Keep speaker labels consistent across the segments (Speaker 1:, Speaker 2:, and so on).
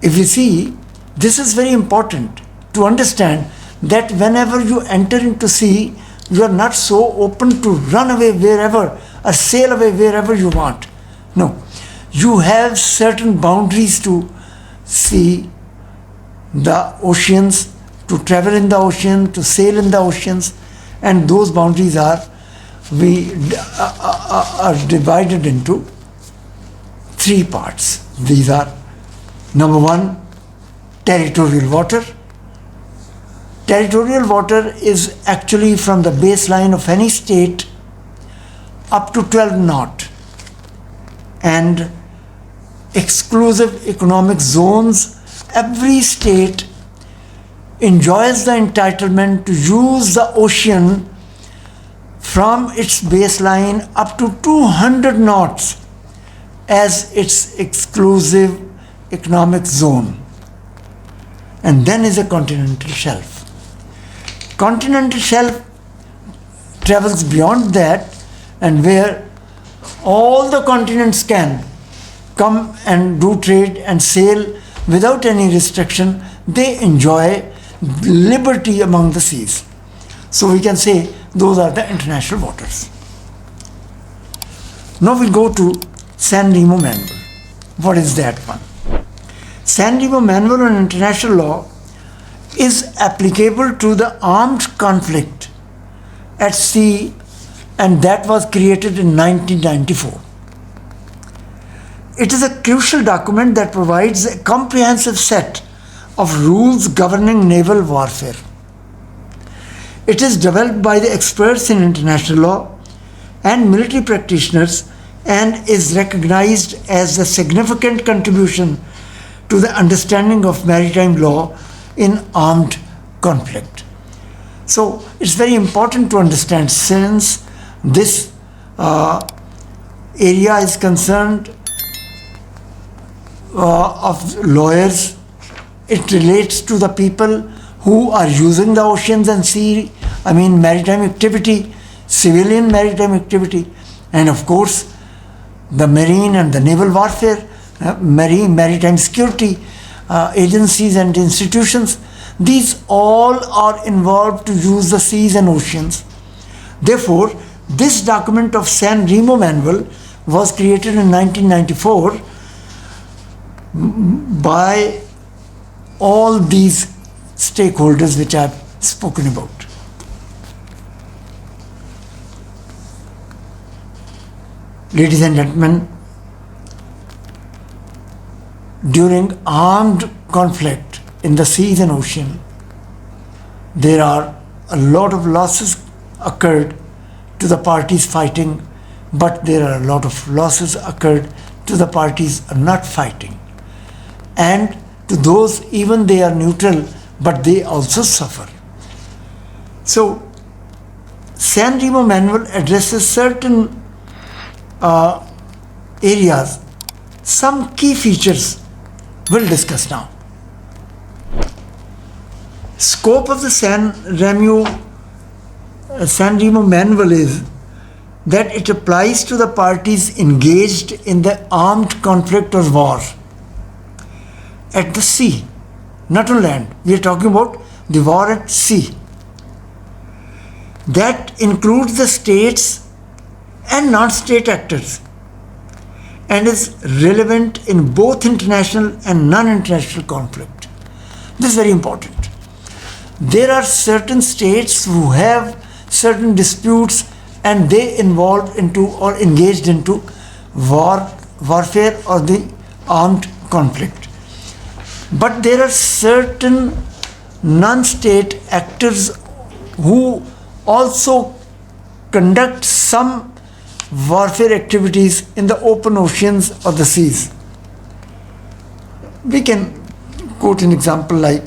Speaker 1: if you see, this is very important to understand that whenever you enter into sea, you are not so open to run away wherever or sail away wherever you want. No, you have certain boundaries to see the oceans, to travel in the ocean, to sail in the oceans, and those boundaries are divided into three parts. These are, number one, territorial water. Territorial water is actually from the baseline of any state up to 12 knot, and exclusive economic zones. Every state enjoys the entitlement to use the ocean from its baseline up to 200 knots as its exclusive economic zone. And then is a continental shelf. Continental shelf travels beyond that, and where all the continents can come and do trade and sail without any restriction. They enjoy liberty among the seas. So we can say those are the international waters. Now we go to San Remo Manual. What is that one? San Remo Manual on International Law is applicable to the armed conflict at sea, and that was created in 1994. It is a crucial document that provides a comprehensive set of rules governing naval warfare. It is developed by the experts in international law and military practitioners and is recognized as a significant contribution to the understanding of maritime law in armed conflict. So it's very important to understand, since this area is concerned of lawyers, it relates to the people who are using the oceans and sea, maritime activity, civilian maritime activity, and of course the marine and the naval warfare, maritime security agencies and institutions. These all are involved to use the seas and oceans. Therefore, this document of San Remo Manual was created in 1994 by all these stakeholders which I have spoken about. Ladies and gentlemen, during armed conflict in the seas and ocean, there are a lot of losses occurred to the parties fighting, but there are a lot of losses occurred to the parties not fighting. And to those, even they are neutral, but they also suffer. So, San Remo Manual addresses certain areas. Some key features we'll discuss now. Scope of the San Remo Manual is that it applies to the parties engaged in the armed conflict or war at the sea, not on land. We are talking about the war at sea. That includes the states and non-state actors and is relevant in both international and non-international conflict. This is very important. There are certain states who have certain disputes and they involved into or engaged into warfare or the armed conflict. But there are certain non-state actors who also conduct some warfare activities in the open oceans or the seas. We can quote an example like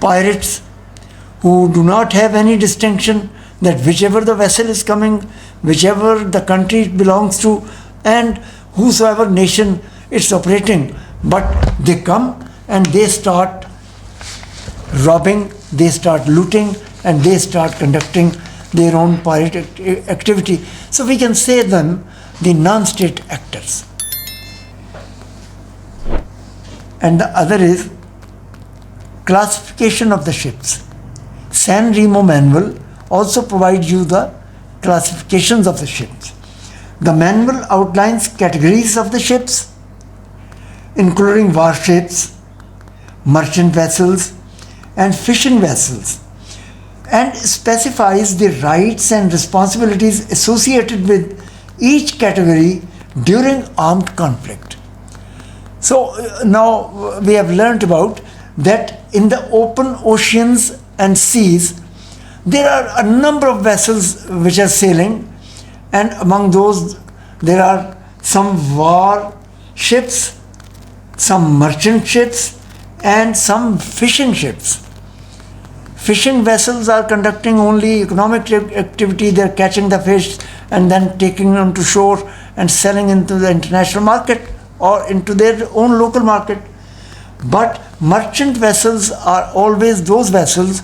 Speaker 1: pirates who do not have any distinction that whichever the vessel is coming, whichever the country it belongs to, and whosoever nation it's operating, but they come and they start robbing, they start looting, and they start conducting their own pirate activity. So we can say them the non-state actors. and the other is classification of the ships. San Remo manual also provides you the classifications of the ships. The manual outlines categories of the ships, including warships, merchant vessels, and fishing vessels, and specifies the rights and responsibilities associated with each category during armed conflict. So now we have learnt about that in the open oceans and seas, there are a number of vessels which are sailing, and among those there are some war ships, some merchant ships, and some fishing ships. Fishing vessels are conducting only economic activity. They are catching the fish and then taking them to shore and selling into the international market or into their own local market. But merchant vessels are always those vessels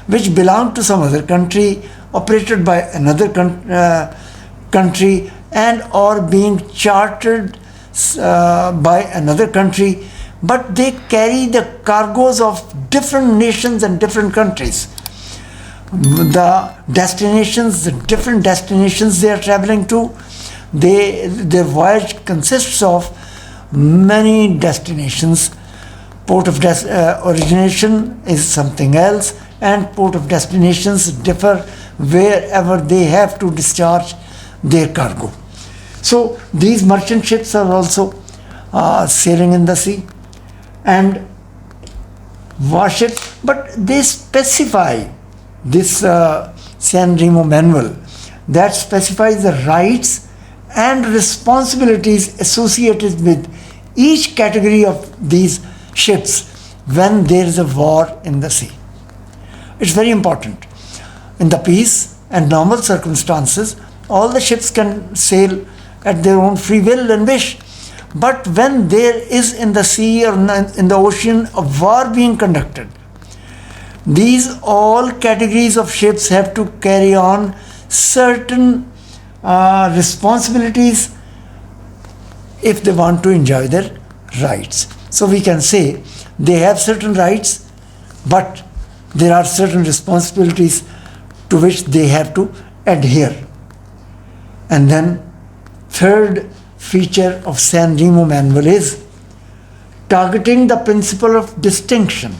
Speaker 1: which belong to some other country, operated by another country, and or being chartered by another country, but they carry the cargoes of different nations and different countries. The destinations, the different destinations they are traveling to, their voyage consists of many destinations. Port of origination is something else, and port of destinations differ wherever they have to discharge their cargo. So these merchant ships are also sailing in the sea, and warships, but they specify this San Remo manual that specifies the rights and responsibilities associated with each category of these ships when there is a war in the sea. It's very important. In the peace and normal circumstances, all the ships can sail at their own free will and wish. But when there is in the sea or in the ocean a war being conducted, these all categories of ships have to carry on certain responsibilities if they want to enjoy their rights. So we can say they have certain rights, but there are certain responsibilities to which they have to adhere. And then third feature of San Remo manual is targeting the principle of distinction.